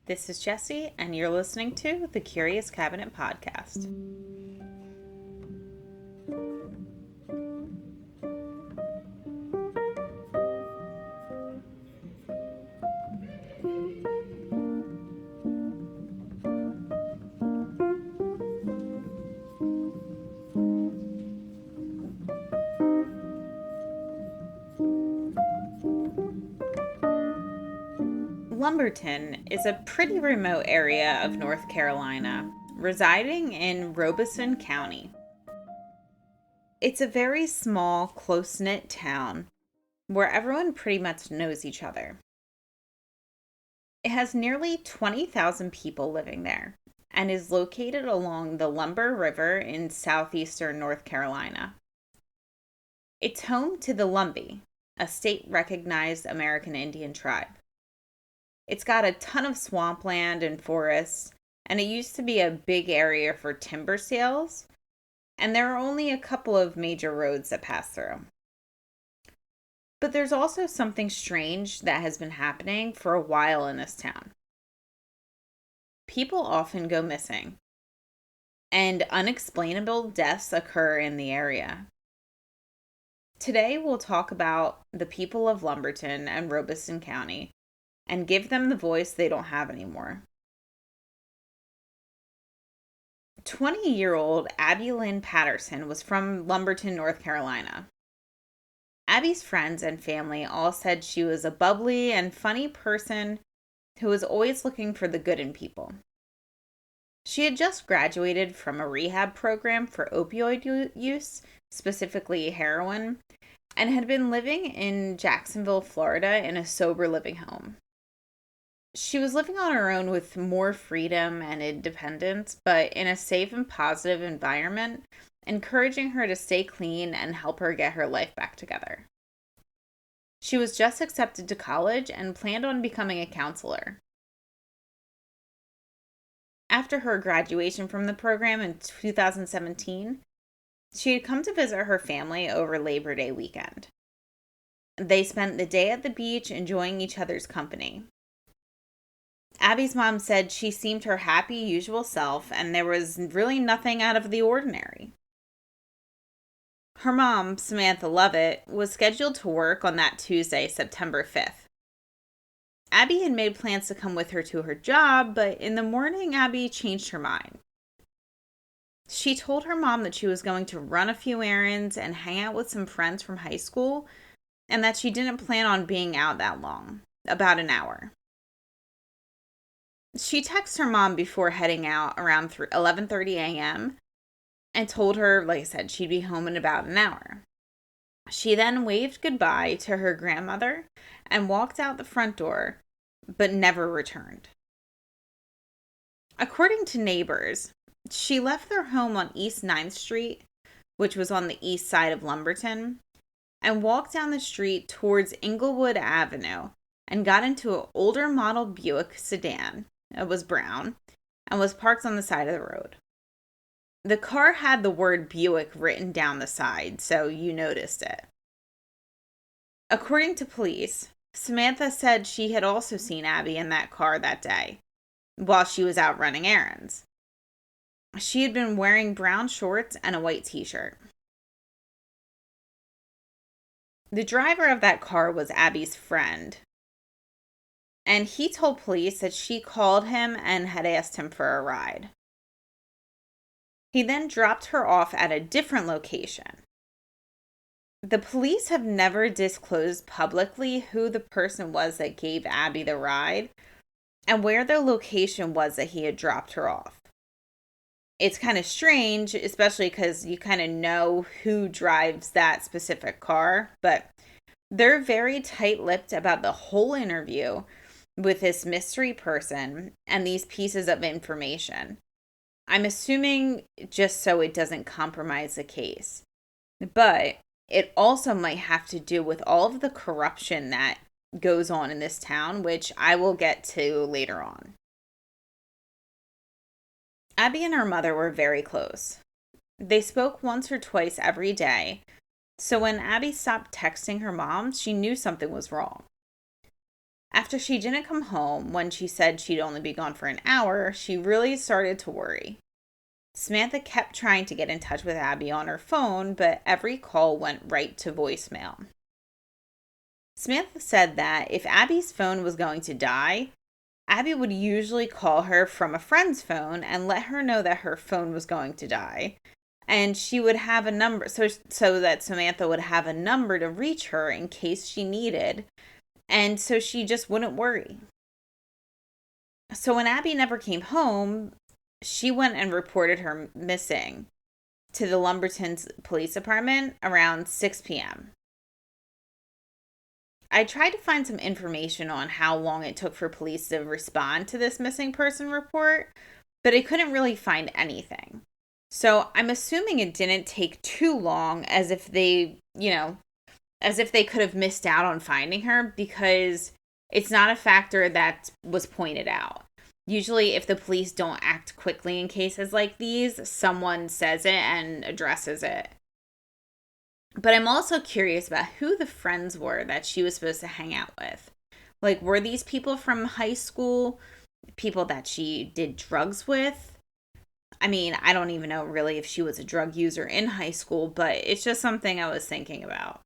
This is Jessie, and you're listening to the Curious Cabinet Podcast. Lumberton is a pretty remote area of North Carolina, residing in Robeson County. It's a very small, close-knit town where everyone pretty much knows each other. It has nearly 20,000 people living there and is located along the Lumbee River in southeastern North Carolina. It's home to the Lumbee, a state-recognized American Indian tribe. It's got a ton of swampland and forests, and it used to be a big area for timber sales, and there are only a couple of major roads that pass through. But there's also something strange that has been happening for a while in this town. People often go missing, and unexplainable deaths occur in the area. Today we'll talk about the people of Lumberton and Robeson County and give them the voice they don't have anymore. 20-year-old Abby Lynn Patterson was from Lumberton, North Carolina. Abby's friends and family all said she was a bubbly and funny person who was always looking for the good in people. She had just graduated from a rehab program for opioid use, specifically heroin, and had been living in Jacksonville, Florida in a sober living home. She was living on her own with more freedom and independence, but in a safe and positive environment, encouraging her to stay clean and help her get her life back together. She was just accepted to college and planned on becoming a counselor. After her graduation from the program in 2017, she had come to visit her family over Labor Day weekend. They spent the day at the beach enjoying each other's company. Abby's mom said she seemed her happy, usual self, and there was really nothing out of the ordinary. Her mom, Samantha Lovett, was scheduled to work on that Tuesday, September 5th. Abby had made plans to come with her to her job, but in the morning, Abby changed her mind. She told her mom that she was going to run a few errands and hang out with some friends from high school, and that she didn't plan on being out that long, about an hour. She texted her mom before heading out around 11:30 a.m. and told her, like I said, she'd be home in about an hour. She then waved goodbye to her grandmother and walked out the front door, but never returned. According to neighbors, she left their home on East 9th Street, which was on the east side of Lumberton, and walked down the street towards Inglewood Avenue and got into an older model Buick sedan. It was brown and was parked on the side of the road. The car had the word Buick written down the side, so you noticed it. According to police, Samantha said she had also seen Abby in that car that day while she was out running errands. She had been wearing brown shorts and a white t-shirt. The driver of that car was Abby's friend, and he told police that she called him and had asked him for a ride. He then dropped her off at a different location. The police have never disclosed publicly who the person was that gave Abby the ride and where the location was that he had dropped her off. It's kind of strange, especially because you kind of know who drives that specific car, but they're very tight-lipped about the whole interview with this mystery person and these pieces of information. I'm assuming just so it doesn't compromise the case. But it also might have to do with all of the corruption that goes on in this town, which I will get to later on. Abby and her mother were very close. They spoke once or twice every day, so when Abby stopped texting her mom, she knew something was wrong. After she didn't come home when she said she'd only be gone for an hour, she really started to worry. Samantha kept trying to get in touch with Abby on her phone, but every call went right to voicemail. Samantha said that if Abby's phone was going to die, Abby would usually call her from a friend's phone and let her know that her phone was going to die. And she would have a number, so that Samantha would have a number to reach her in case she needed. And so she just wouldn't worry. So when Abby never came home, she went and reported her missing to the Lumberton Police Department around 6 p.m. I tried to find some information on how long it took for police to respond to this missing person report, but I couldn't really find anything. So I'm assuming it didn't take too long, as if they could have missed out on finding her, because it's not a factor that was pointed out. Usually, if the police don't act quickly in cases like these, someone says it and addresses it. But I'm also curious about who the friends were that she was supposed to hang out with. Like, were these people from high school? People that she did drugs with? I mean, I don't even know really if she was a drug user in high school, but it's just something I was thinking about.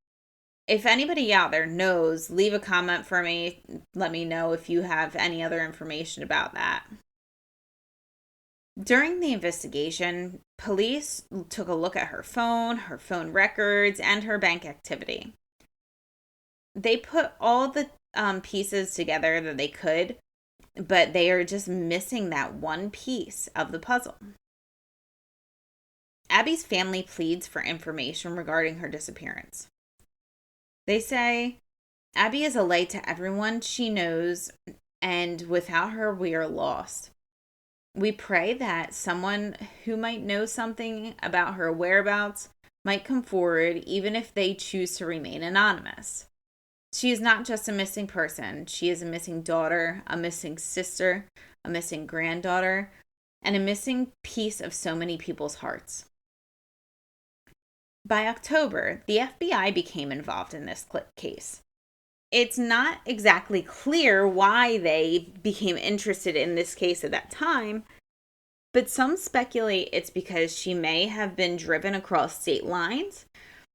If anybody out there knows, leave a comment for me. Let me know if you have any other information about that. During the investigation, police took a look at her phone records, and her bank activity. They put all the pieces together that they could, but they are just missing that one piece of the puzzle. Abby's family pleads for information regarding her disappearance. They say, Abby is a light to everyone she knows, and without her, we are lost. We pray that someone who might know something about her whereabouts might come forward, even if they choose to remain anonymous. She is not just a missing person. She is a missing daughter, a missing sister, a missing granddaughter, and a missing piece of so many people's hearts. By October, the FBI became involved in this case. It's not exactly clear why they became interested in this case at that time, but some speculate it's because she may have been driven across state lines.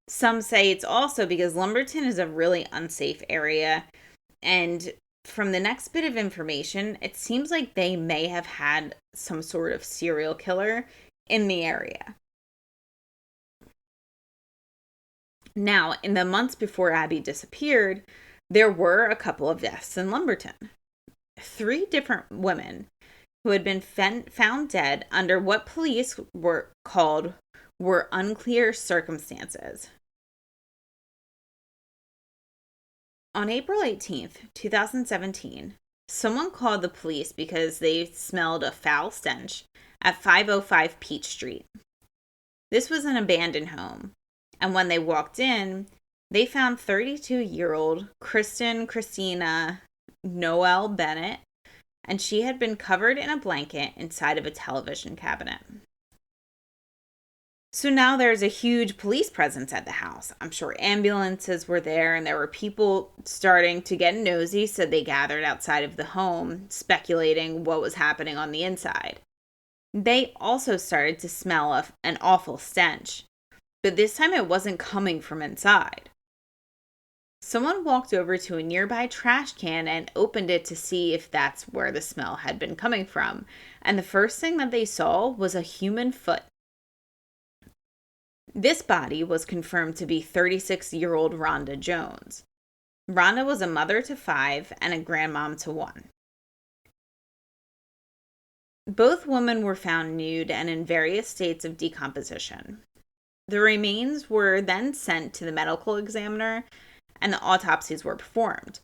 Some say it's also because Lumberton is a really unsafe area, and from the next bit of information, it seems like they may have had some sort of serial killer in the area. Now, in the months before Abby disappeared, there were a couple of deaths in Lumberton. 3 different women who had been found dead under what police were unclear circumstances. On April 18th, 2017, someone called the police because they smelled a foul stench at 505 Peach Street. This was an abandoned home. And when they walked in, they found 32-year-old Christina Noel Bennett, and she had been covered in a blanket inside of a television cabinet. So now there's a huge police presence at the house. I'm sure ambulances were there, and there were people starting to get nosy, so they gathered outside of the home, speculating what was happening on the inside. They also started to smell an awful stench. But this time it wasn't coming from inside. Someone walked over to a nearby trash can and opened it to see if that's where the smell had been coming from. And the first thing that they saw was a human foot. This body was confirmed to be 36-year-old Rhonda Jones. Rhonda was a mother to 5 and a grandmom to 1. Both women were found nude and in various states of decomposition. The remains were then sent to the medical examiner, and the autopsies were performed.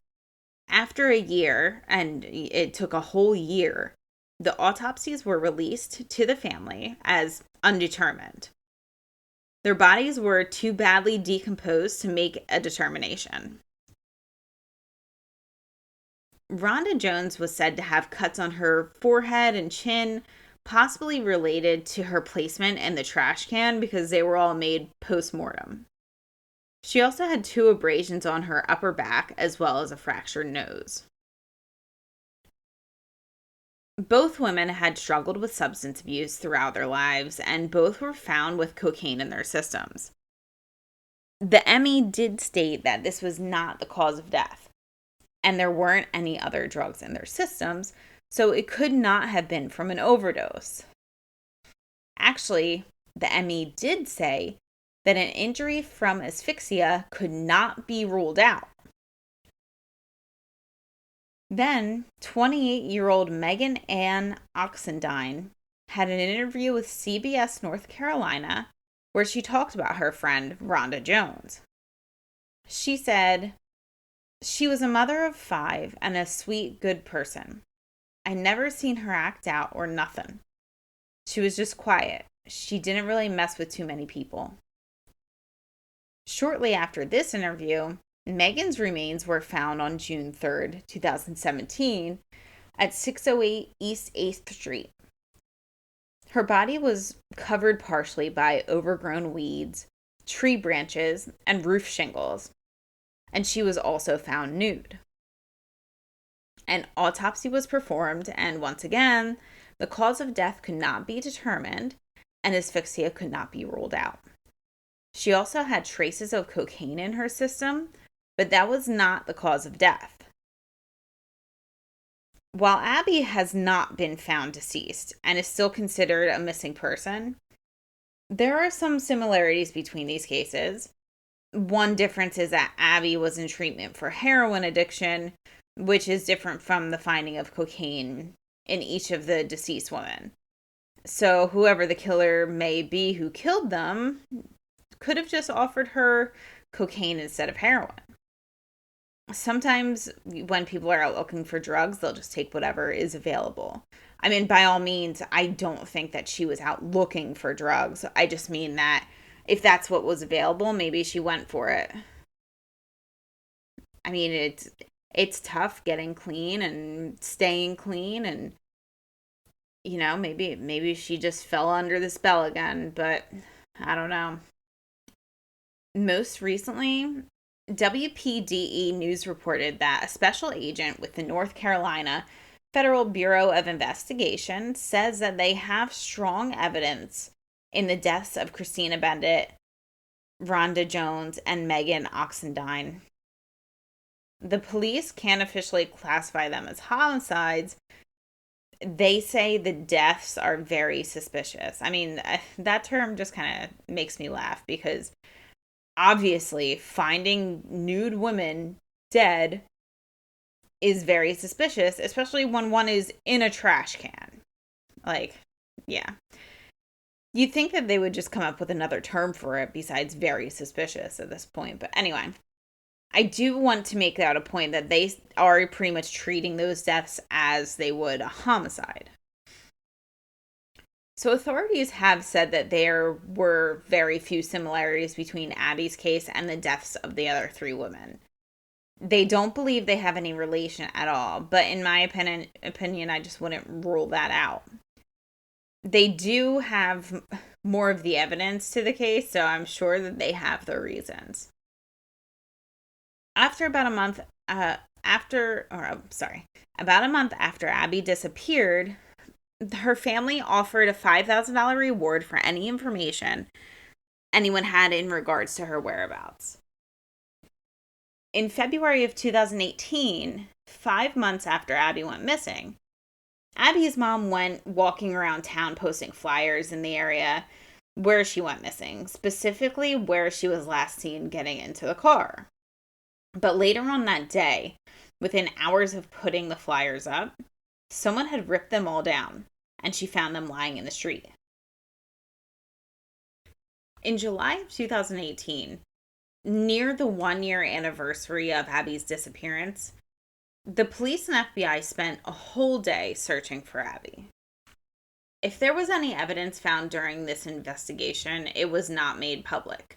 After a year, and it took a whole year, the autopsies were released to the family as undetermined. Their bodies were too badly decomposed to make a determination. Rhonda Jones was said to have cuts on her forehead and chin, possibly related to her placement in the trash can because they were all made post-mortem. She also had 2 abrasions on her upper back as well as a fractured nose. Both women had struggled with substance abuse throughout their lives, and both were found with cocaine in their systems. The ME did state that this was not the cause of death, and there weren't any other drugs in their systems, so it could not have been from an overdose. Actually, the ME did say that an injury from asphyxia could not be ruled out. Then, 28-year-old Megan Ann Oxendine had an interview with CBS North Carolina where she talked about her friend Rhonda Jones. She said, "She was a mother of 5 and a sweet, good person. I never seen her act out or nothing. She was just quiet. She didn't really mess with too many people." Shortly after this interview, Megan's remains were found on June 3rd, 2017, at 608 East 8th Street. Her body was covered partially by overgrown weeds, tree branches, and roof shingles, and she was also found nude. An autopsy was performed, and once again, the cause of death could not be determined, and asphyxia could not be ruled out. She also had traces of cocaine in her system, but that was not the cause of death. While Abby has not been found deceased and is still considered a missing person, there are some similarities between these cases. One difference is that Abby was in treatment for heroin addiction, which is different from the finding of cocaine in each of the deceased women. So whoever the killer may be who killed them could have just offered her cocaine instead of heroin. Sometimes when people are out looking for drugs, they'll just take whatever is available. I mean, by all means, I don't think that she was out looking for drugs. I just mean that if that's what was available, maybe she went for it. I mean, it's tough getting clean and staying clean, and maybe she just fell under the spell again, but I don't know. Most recently, WPDE News reported that a special agent with the North Carolina Federal Bureau of Investigation says that they have strong evidence in the deaths of Christina Bendit, Rhonda Jones, and Megan Oxendine. The police can't officially classify them as homicides. They say the deaths are very suspicious. I mean, that term just kind of makes me laugh because obviously, finding nude women dead is very suspicious, especially when one is in a trash can. Yeah. You'd think that they would just come up with another term for it besides very suspicious at this point. But anyway, I do want to make out a point that they are pretty much treating those deaths as they would a homicide. So authorities have said that there were very few similarities between Abby's case and the deaths of the other 3 women. They don't believe they have any relation at all, but in my opinion, I just wouldn't rule that out. They do have more of the evidence to the case, so I'm sure that they have their reasons. About a month after Abby disappeared, her family offered a $5,000 reward for any information anyone had in regards to her whereabouts. In February of 2018, 5 months after Abby went missing, Abby's mom went walking around town posting flyers in the area where she went missing, specifically where she was last seen getting into the car. But later on that day, within hours of putting the flyers up, someone had ripped them all down, and she found them lying in the street. In July of 2018, near the 1-year anniversary of Abby's disappearance, the police and FBI spent a whole day searching for Abby. If there was any evidence found during this investigation, it was not made public.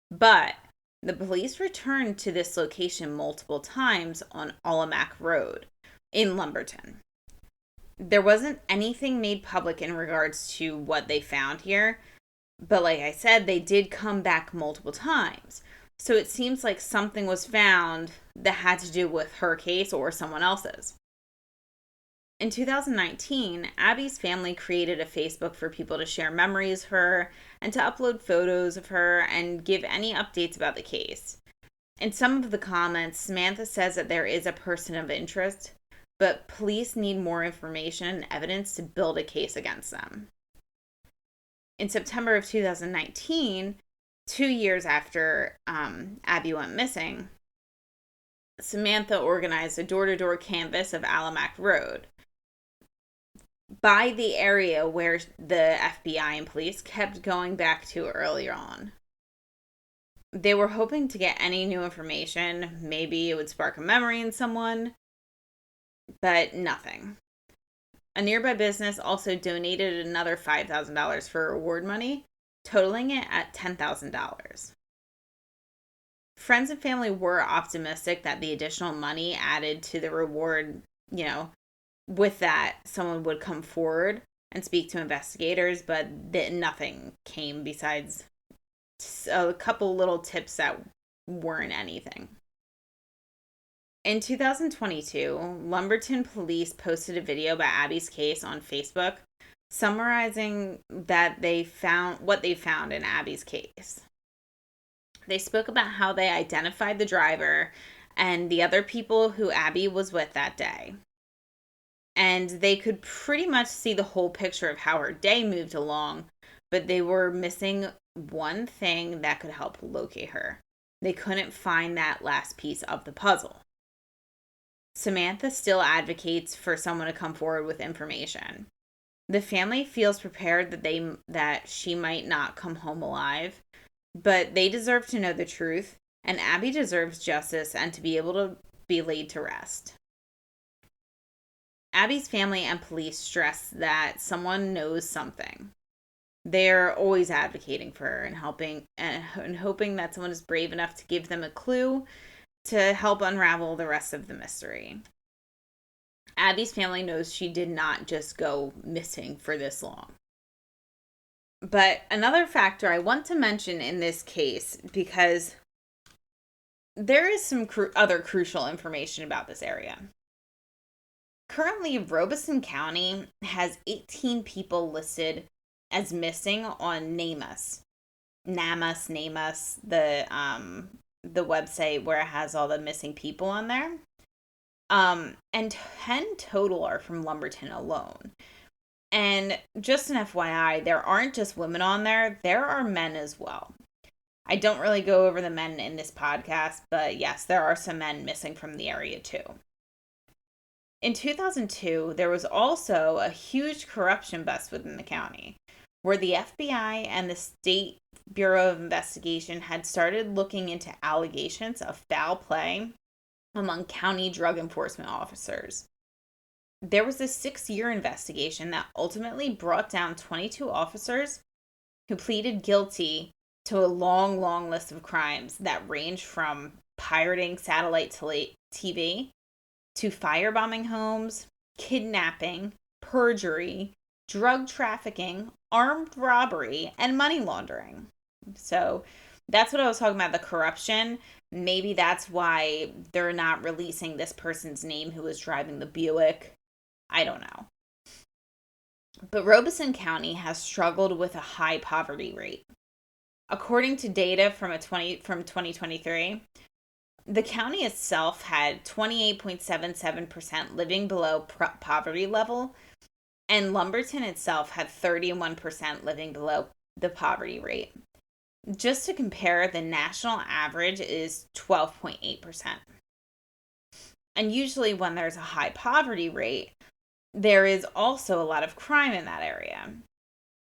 But the police returned to this location multiple times on Allamack Road in Lumberton. There wasn't anything made public in regards to what they found here, but like I said, they did come back multiple times. So it seems like something was found that had to do with her case or someone else's. In 2019, Abby's family created a Facebook for people to share memories of her and to upload photos of her and give any updates about the case. In some of the comments, Samantha says that there is a person of interest, but police need more information and evidence to build a case against them. In September of 2019, 2 years after Abby went missing, Samantha organized a door-to-door canvass of Alamac Road, by the area where the FBI and police kept going back to earlier on. They were hoping to get any new information. Maybe it would spark a memory in someone, but nothing. A nearby business also donated another $5,000 for reward money, totaling it at $10,000. Friends and family were optimistic that the additional money added to the reward, with that, someone would come forward and speak to investigators, but nothing came besides a couple little tips that weren't anything. In 2022, Lumberton police posted a video about Abby's case on Facebook, summarizing what they found in Abby's case. They spoke about how they identified the driver and the other people who Abby was with that day. And they could pretty much see the whole picture of how her day moved along, but they were missing one thing that could help locate her. They couldn't find that last piece of the puzzle. Samantha still advocates for someone to come forward with information. The family feels prepared that she might not come home alive, but they deserve to know the truth, and Abby deserves justice and to be able to be laid to rest. Abby's family and police stress that someone knows something. They're always advocating for her and helping and hoping that someone is brave enough to give them a clue to help unravel the rest of the mystery. Abby's family knows she did not just go missing for this long. But another factor I want to mention in this case, because there is some other crucial information about this area. Currently, Robeson County has 18 people listed as missing on NamUs, the website where it has all the missing people on there. And 10 total are from Lumberton alone. And just an FYI, there aren't just women on there. There are men as well. I don't really go over the men in this podcast, but yes, there are some men missing from the area too. In 2002, there was also a huge corruption bust within the county, where the FBI and the State Bureau of Investigation had started looking into allegations of foul play among county drug enforcement officers. There was a 6-year investigation that ultimately brought down 22 officers who pleaded guilty to a long, long list of crimes that ranged from pirating satellite TV to firebombing homes, kidnapping, perjury, drug trafficking, armed robbery, and money laundering. So that's what I was talking about, the corruption. Maybe that's why they're not releasing this person's name who was driving the Buick. I don't know. But Robeson County has struggled with a high poverty rate. According to data from 2023, the county itself had 28.77% living below poverty level, and Lumberton itself had 31% living below the poverty rate. Just to compare, the national average is 12.8%. And usually when there's a high poverty rate, there is also a lot of crime in that area.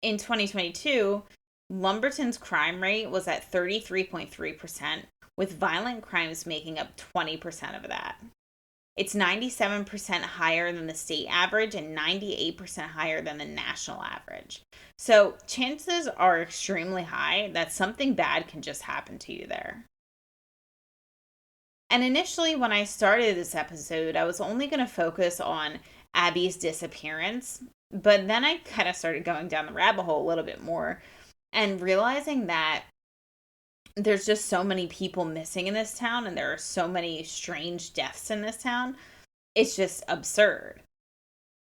In 2022, Lumberton's crime rate was at 33.3%, with violent crimes making up 20% of that. It's 97% higher than the state average and 98% higher than the national average. So chances are extremely high that something bad can just happen to you there. And initially, when I started this episode, I was only going to focus on Abby's disappearance, but then I kind of started going down the rabbit hole a little bit more and realizing that there's just so many people missing in this town and there are so many strange deaths in this town. It's just absurd.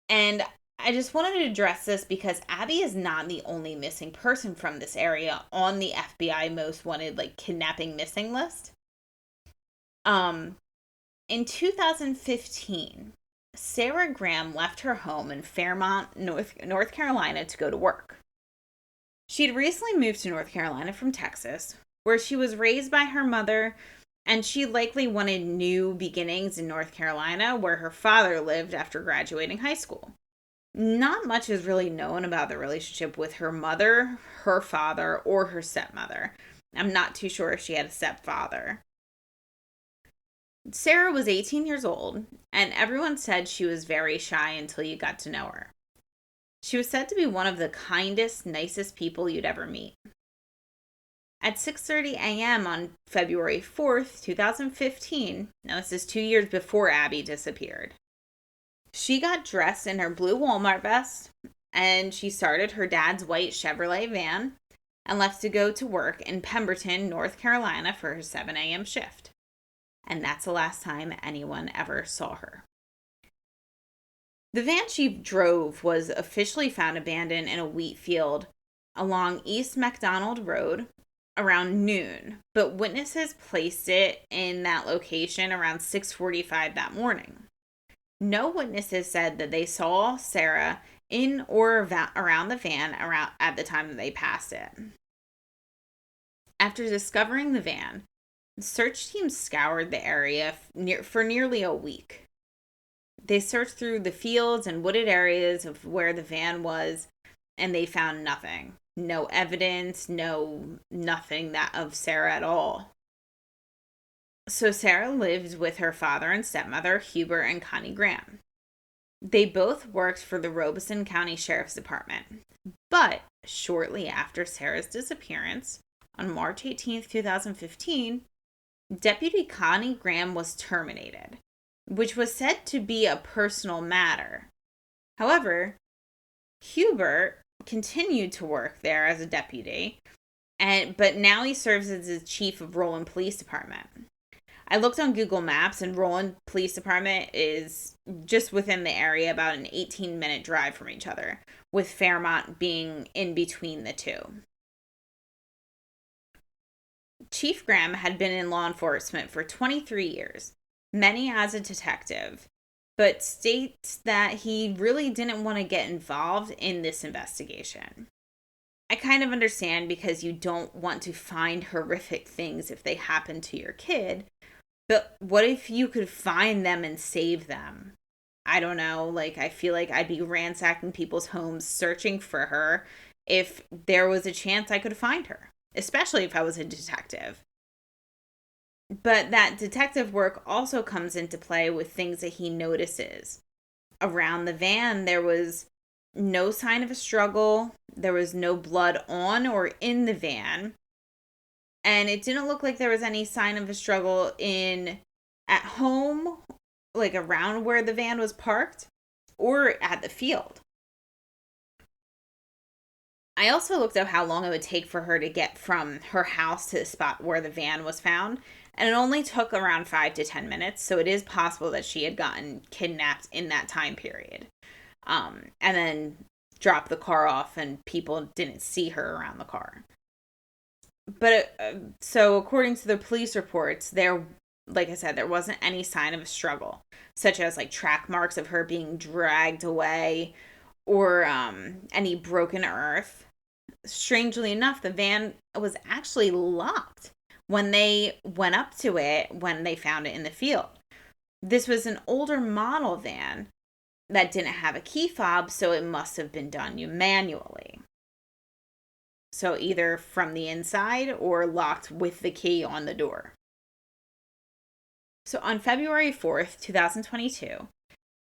And I just wanted to address this because Abby is not the only missing person from this area on the FBI most wanted, like, kidnapping missing list. Um, in 2015, Sarah Graham left her home in Fairmont, North Carolina to go to work. She'd recently moved to North Carolina from Texas, where she was raised by her mother, and she likely wanted new beginnings in North Carolina, where her father lived after graduating high school. Not much is really known about the relationship with her mother, her father, or her stepmother. I'm not too sure if she had a stepfather. Sarah was 18 years old, and everyone said she was very shy until you got to know her. She was said to be one of the kindest, nicest people you'd ever meet. At 6:30 a.m. on February 4th, 2015, now this is 2 years before Abby disappeared, she got dressed in her blue Walmart vest and she started her dad's white Chevrolet van and left to go to work in Pemberton, North Carolina for her 7 a.m. shift. And that's the last time anyone ever saw her. The van she drove was officially found abandoned in a wheat field along East McDonald Road around noon, but witnesses placed it in that location around 6:45 that morning. No witnesses said that they saw Sarah in or around the van around at the time that they passed it. After discovering the van, search teams scoured the area for nearly a week. They searched through the fields and wooded areas of where the van was, and they found nothing. No evidence, nothing that of Sarah at all. So Sarah lived with her father and stepmother, Hubert and Connie Graham. They both worked for the Robeson County Sheriff's Department. But shortly after Sarah's disappearance, on March 18th, 2015, Deputy Connie Graham was terminated, which was said to be a personal matter. However, Hubert continued to work there as a deputy, but now he serves as the chief of Roland Police Department. I looked on Google Maps, and Roland Police Department is just within the area, about an 18-minute drive from each other, with Fairmont being in between the two. Chief Graham had been in law enforcement for 23 years, many as a detective, but states that he really didn't want to get involved in this investigation. I kind of understand, because you don't want to find horrific things if they happen to your kid, but what if you could find them and save them? I don't know, I feel like I'd be ransacking people's homes searching for her if there was a chance I could find her, especially if I was a detective. But that detective work also comes into play with things that he notices. Around the van, there was no sign of a struggle. There was no blood on or in the van. And it didn't look like there was any sign of a struggle at home, around where the van was parked, or at the field. I also looked up how long it would take for her to get from her house to the spot where the van was found, and it only took around 5 to 10 minutes, so it is possible that she had gotten kidnapped in that time period. And then dropped the car off and people didn't see her around the car. But so according to the police reports, like I said, there wasn't any sign of a struggle, such as track marks of her being dragged away or any broken earth. Strangely enough, the van was actually locked when they went up to it when they found it in the field. This was an older model van that didn't have a key fob, so it must have been done manually. So either from the inside or locked with the key on the door. So on February 4th, 2022,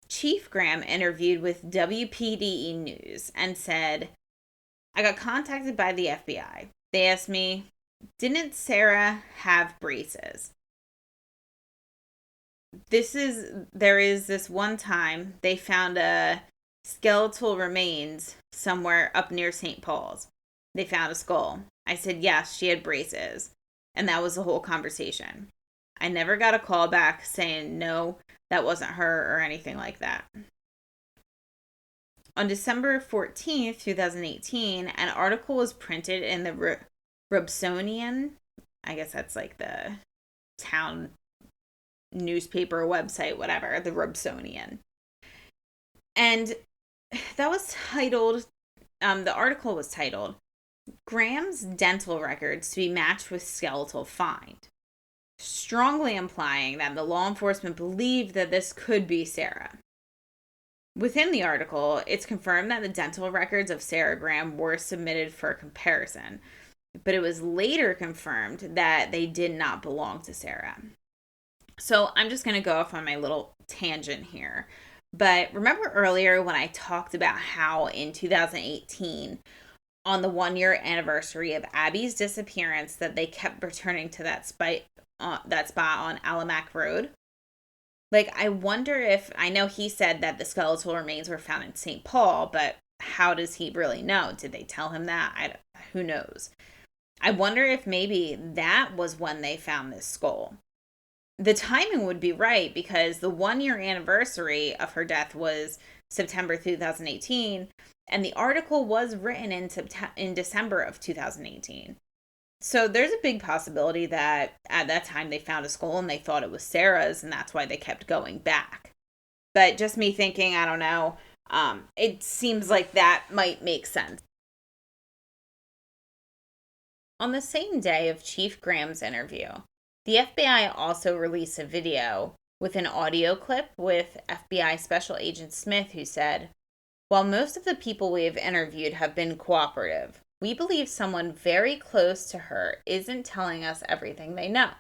Chief Graham interviewed with WPDE News and said, "I got contacted by the FBI. They asked me, didn't Sarah have braces? There is this one time they found a skeletal remains somewhere up near St. Paul's. They found a skull. I said, yes, she had braces. And that was the whole conversation. I never got a call back saying, no, that wasn't her or anything like that." On December 14th, 2018, an article was printed in the Robesonian, I guess that's like the town newspaper, website, whatever, the Robesonian. And that was titled, the article was titled, Graham's dental records to be matched with skeletal find, strongly implying that the law enforcement believed that this could be Sarah. Within the article, it's confirmed that the dental records of Sarah Graham were submitted for comparison, but it was later confirmed that they did not belong to Sarah. So I'm just going to go off on my little tangent here. But remember earlier when I talked about how in 2018, on the 1-year anniversary of Abby's disappearance, that they kept returning to that spot on Alamac Road? Like, I wonder if, I know he said that the skeletal remains were found in St. Paul, but how does he really know? Did they tell him that? Who knows? I wonder if maybe that was when they found this skull. The timing would be right because the 1-year anniversary of her death was September 2018, and the article was written in December of 2018. So there's a big possibility that at that time they found a skull and they thought it was Sarah's, and that's why they kept going back. But just me thinking, I don't know, it seems like that might make sense. On the same day of Chief Graham's interview, the FBI also released a video with an audio clip with FBI Special Agent Smith, who said, "While most of the people we have interviewed have been cooperative, we believe someone very close to her isn't telling us everything they know.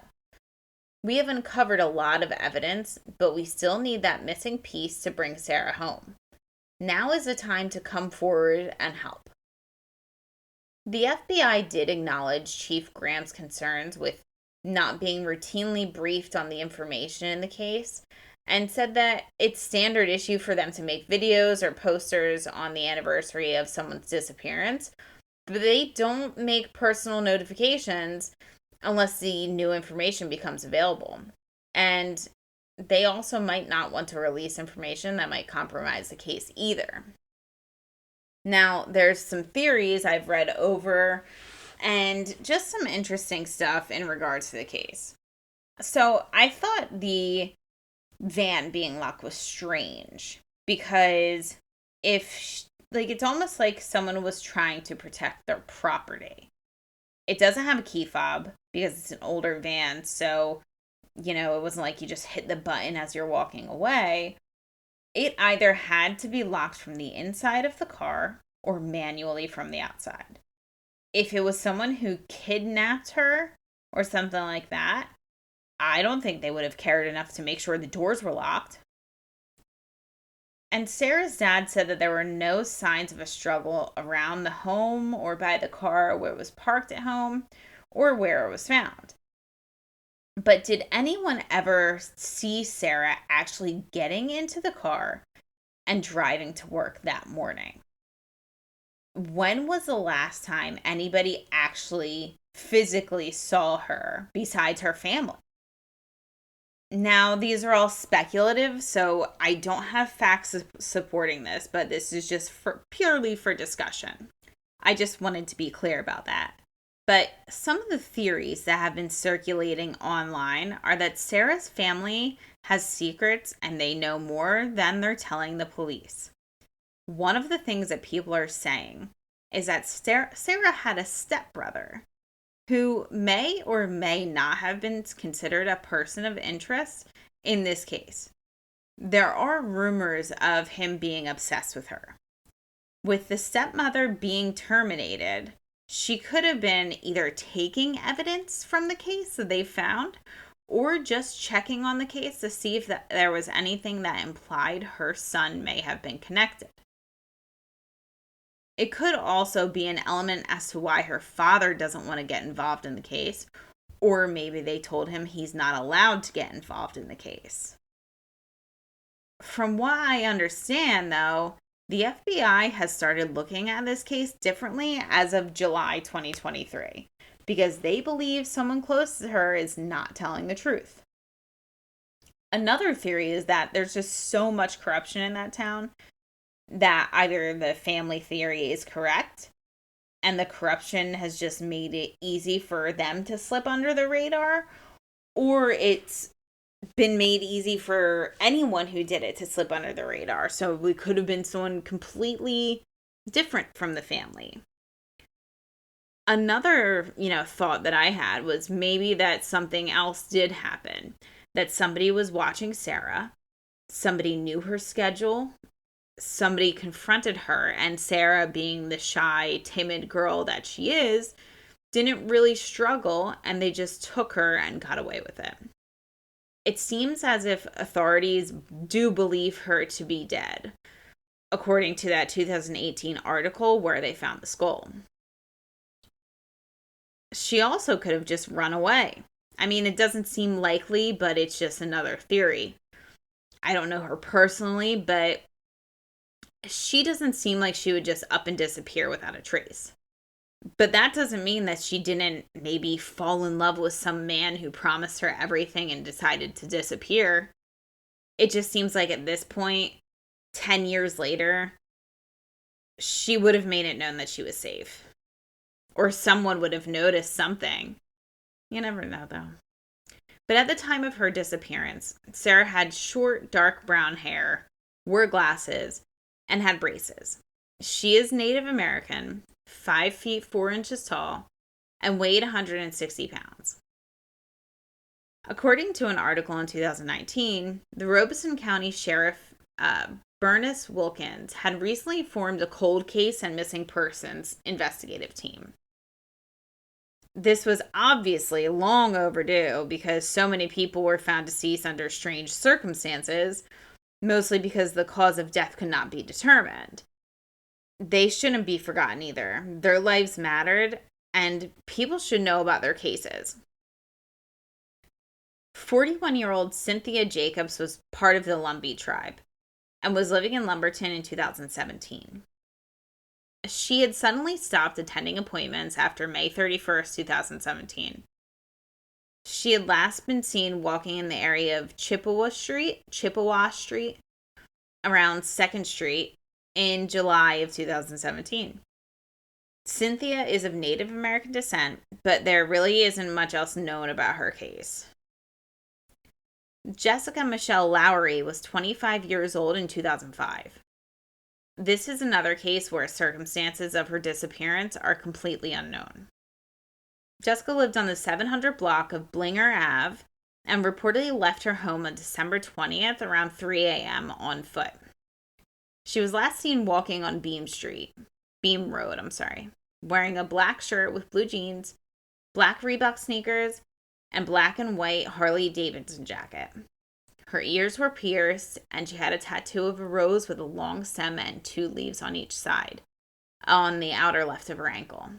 We have uncovered a lot of evidence, but we still need that missing piece to bring Sarah home. Now is the time to come forward and help." The FBI did acknowledge Chief Graham's concerns with not being routinely briefed on the information in the case, and said that it's standard issue for them to make videos or posters on the anniversary of someone's disappearance, but they don't make personal notifications unless the new information becomes available. And they also might not want to release information that might compromise the case either. Now, there's some theories I've read over and just some interesting stuff in regards to the case. So I thought the van being locked was strange because it's almost like someone was trying to protect their property. It doesn't have a key fob because it's an older van, so, it wasn't like you just hit the button as you're walking away. It either had to be locked from the inside of the car or manually from the outside. If it was someone who kidnapped her or something like that, I don't think they would have cared enough to make sure the doors were locked. And Sarah's dad said that there were no signs of a struggle around the home or by the car where it was parked at home or where it was found. But did anyone ever see Sarah actually getting into the car and driving to work that morning? When was the last time anybody actually physically saw her besides her family? Now, these are all speculative, so I don't have facts supporting this, but this is just purely for discussion. I just wanted to be clear about that. But some of the theories that have been circulating online are that Sarah's family has secrets and they know more than they're telling the police. One of the things that people are saying is that Sarah had a stepbrother who may or may not have been considered a person of interest in this case. There are rumors of him being obsessed with her. With the stepmother being terminated, she could have been either taking evidence from the case that they found or just checking on the case to see if there was anything that implied her son may have been connected. It could also be an element as to why her father doesn't want to get involved in the case, or maybe they told him he's not allowed to get involved in the case. From what I understand, though, the FBI has started looking at this case differently as of July 2023, because they believe someone close to her is not telling the truth. Another theory is that there's just so much corruption in that town that either the family theory is correct and the corruption has just made it easy for them to slip under the radar, or it's been made easy for anyone who did it to slip under the radar. So we could have been someone completely different from the family. Another, thought that I had was maybe that something else did happen. That somebody was watching Sarah, somebody knew her schedule, somebody confronted her, and Sarah, being the shy, timid girl that she is, didn't really struggle, and they just took her and got away with it. It seems as if authorities do believe her to be dead, according to that 2018 article where they found the skull. She also could have just run away. I mean, it doesn't seem likely, but it's just another theory. I don't know her personally, but she doesn't seem like she would just up and disappear without a trace. But that doesn't mean that she didn't maybe fall in love with some man who promised her everything and decided to disappear. It just seems like at this point, 10 years later, she would have made it known that she was safe. Or someone would have noticed something. You never know, though. But at the time of her disappearance, Sarah had short, dark brown hair, wore glasses, and had braces. She is Native American, 5 feet 4 inches tall, and weighed 160 pounds. According to an article in 2019, the Robeson County Sheriff, Bernice Wilkins, had recently formed a cold case and missing persons investigative team. This was obviously long overdue because so many people were found deceased under strange circumstances, mostly because the cause of death could not be determined. They shouldn't be forgotten either. Their lives mattered, and people should know about their cases. 41-year-old Cynthia Jacobs was part of the Lumbee tribe and was living in Lumberton in 2017. She had suddenly stopped attending appointments after May 31st, 2017. She had last been seen walking in the area of Chippewa Street, around 2nd Street, in July of 2017. Cynthia is of Native American descent, but there really isn't much else known about her case. Jessica Michelle Lowry was 25 years old in 2005. This is another case where circumstances of her disappearance are completely unknown. Jessica lived on the 700 block of Blinger Ave and reportedly left her home on December 20th around 3 a.m. on foot. She was last seen walking on Beam Road, wearing a black shirt with blue jeans, black Reebok sneakers, and black and white Harley Davidson jacket. Her ears were pierced, and she had a tattoo of a rose with a long stem and 2 leaves on each side, on the outer left of her ankle.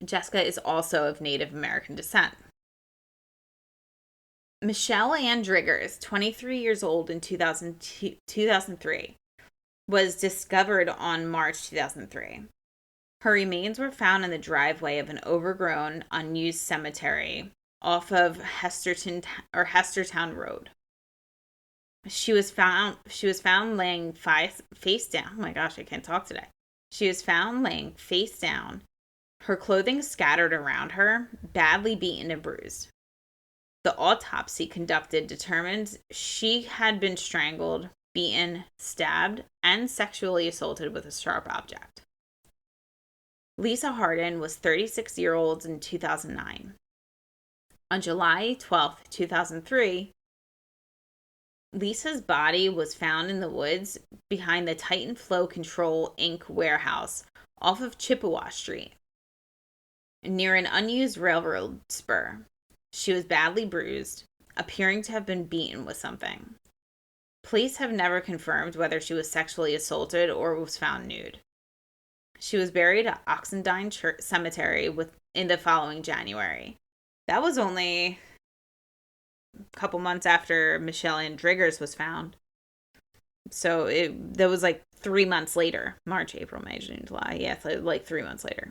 Jessica is also of Native American descent. Michelle Ann Driggers, 23 years old in 2003, was discovered on March 2003. Her remains were found in the driveway of an overgrown, unused cemetery off of Hestertown Road. She was found laying face down. Oh my gosh, I can't talk today. She was found laying face down, her clothing scattered around her, badly beaten and bruised. The autopsy conducted determined she had been strangled, beaten, stabbed, and sexually assaulted with a sharp object. Lisa Harden was 36-year-old in 2009. On July 12, 2003, Lisa's body was found in the woods behind the Titan Flow Control Inc. warehouse off of Chippewa Street, near an unused railroad spur. She was badly bruised, appearing to have been beaten with something. Police have never confirmed whether she was sexually assaulted or was found nude. She was buried at Oxendine Cemetery in the following January. That was only a couple months after Michelle Ann Driggers was found. So that was like 3 months later. March, April, May, June, July. Yeah, so like 3 months later.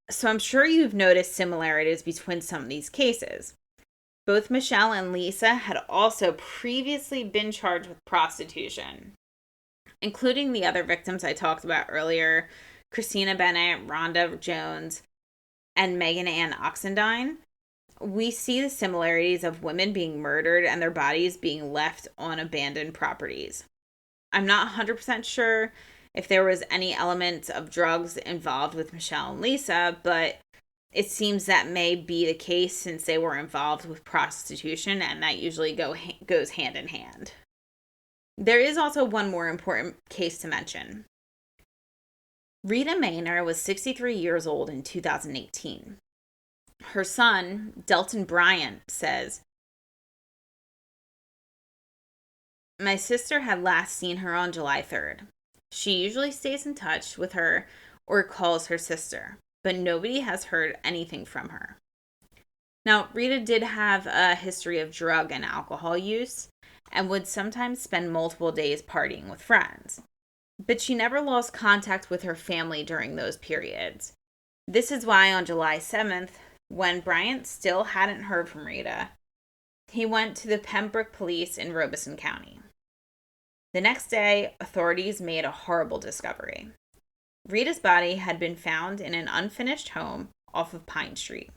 So I'm sure you've noticed similarities between some of these cases. Both Michelle and Lisa had also previously been charged with prostitution. including the other victims I talked about earlier, Christina Bennett, Rhonda Jones, and Megan Ann Oxendine. We see the similarities of women being murdered and their bodies being left on abandoned properties. I'm not 100% sure if there was any element of drugs involved with Michelle and Lisa, but it seems that may be the case since they were involved with prostitution, and that usually goes hand in hand. There is also one more important case to mention. Rita Maynor was 63 years old in 2018. Her son, Delton Bryant, says, "My sister had last seen her on July 3rd. She usually stays in touch with her or calls her sister, but nobody has heard anything from her." Now, Rita did have a history of drug and alcohol use and would sometimes spend multiple days partying with friends. But she never lost contact with her family during those periods. This is why on July 7th, when Bryant still hadn't heard from Rita, he went to the Pembroke Police in Robeson County. The next day, authorities made a horrible discovery. Rita's body had been found in an unfinished home off of Pine Street.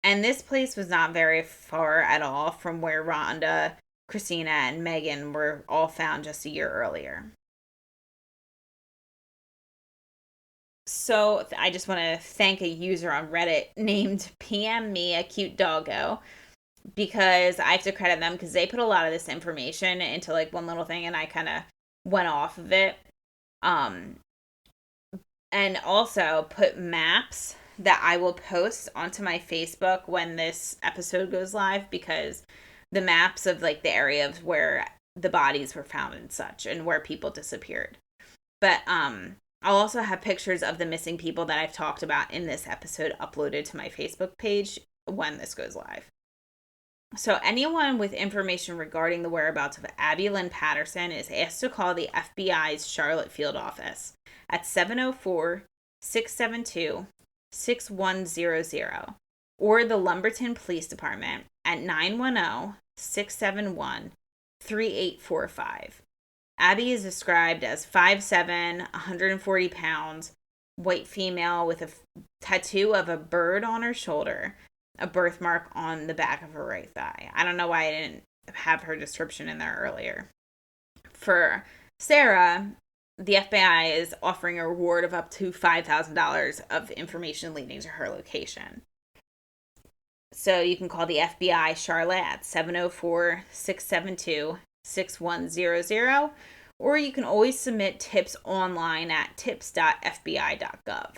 And this place was not very far at all from where Rhonda, Christina, and Megan were all found just a year earlier. So I just want to thank a user on Reddit named PM Me a Cute Doggo, because I have to credit them because they put a lot of this information into like one little thing and I kind of went off of it. And also put maps that I will post onto my Facebook when this episode goes live, because the maps of like the areas where the bodies were found and such and where people disappeared. But I'll also have pictures of the missing people that I've talked about in this episode uploaded to my Facebook page when this goes live. So anyone with information regarding the whereabouts of Abby Lynn Patterson is asked to call the FBI's Charlotte field office at 704-672-6100 or the Lumberton Police Department at 910-671-3845. Abby is described as 5'7", 140 pounds, white female with a tattoo of a bird on her shoulder, a birthmark on the back of her right thigh. I don't know why I didn't have her description in there earlier. For Sarah, the FBI is offering a reward of up to $5,000 of information leading to her location. So you can call the FBI Charlotte at 704-672-6100, or you can always submit tips online at tips.fbi.gov.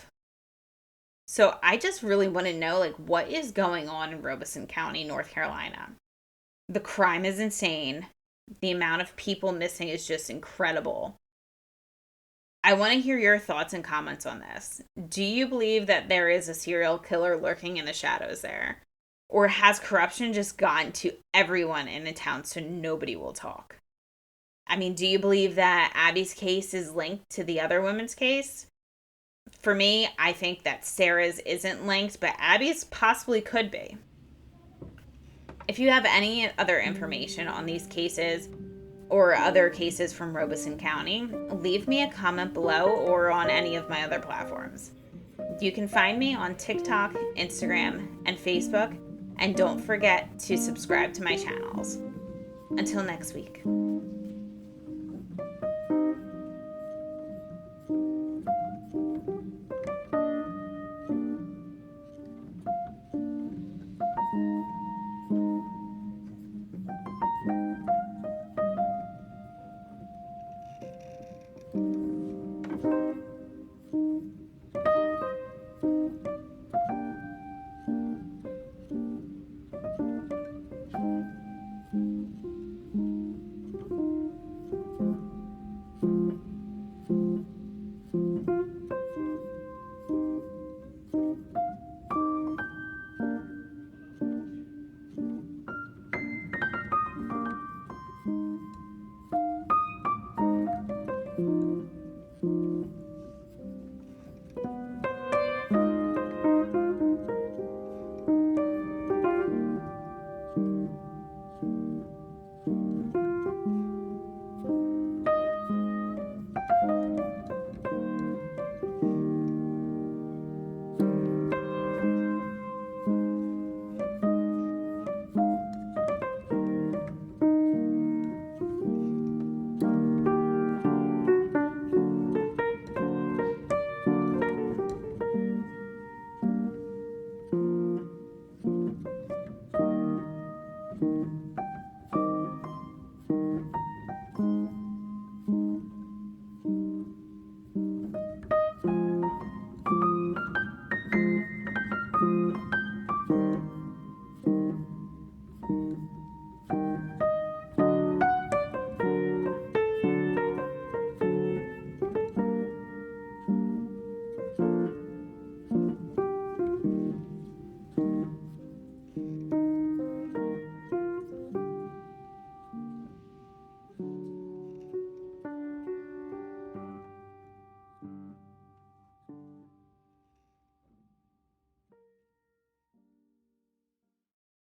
So I just really want to know, like, what is going on in Robeson County, North Carolina? The crime is insane. The amount of people missing is just incredible. I want to hear your thoughts and comments on this. Do you believe that there is a serial killer lurking in the shadows there? Or has corruption just gotten to everyone in the town so nobody will talk? I mean, do you believe that Abby's case is linked to the other women's case? For me, I think that Sarah's isn't linked, but Abby's possibly could be. If you have any other information on these cases or other cases from Robeson County, leave me a comment below or on any of my other platforms. You can find me on TikTok, Instagram, and Facebook, and don't forget to subscribe to my channels. Until next week.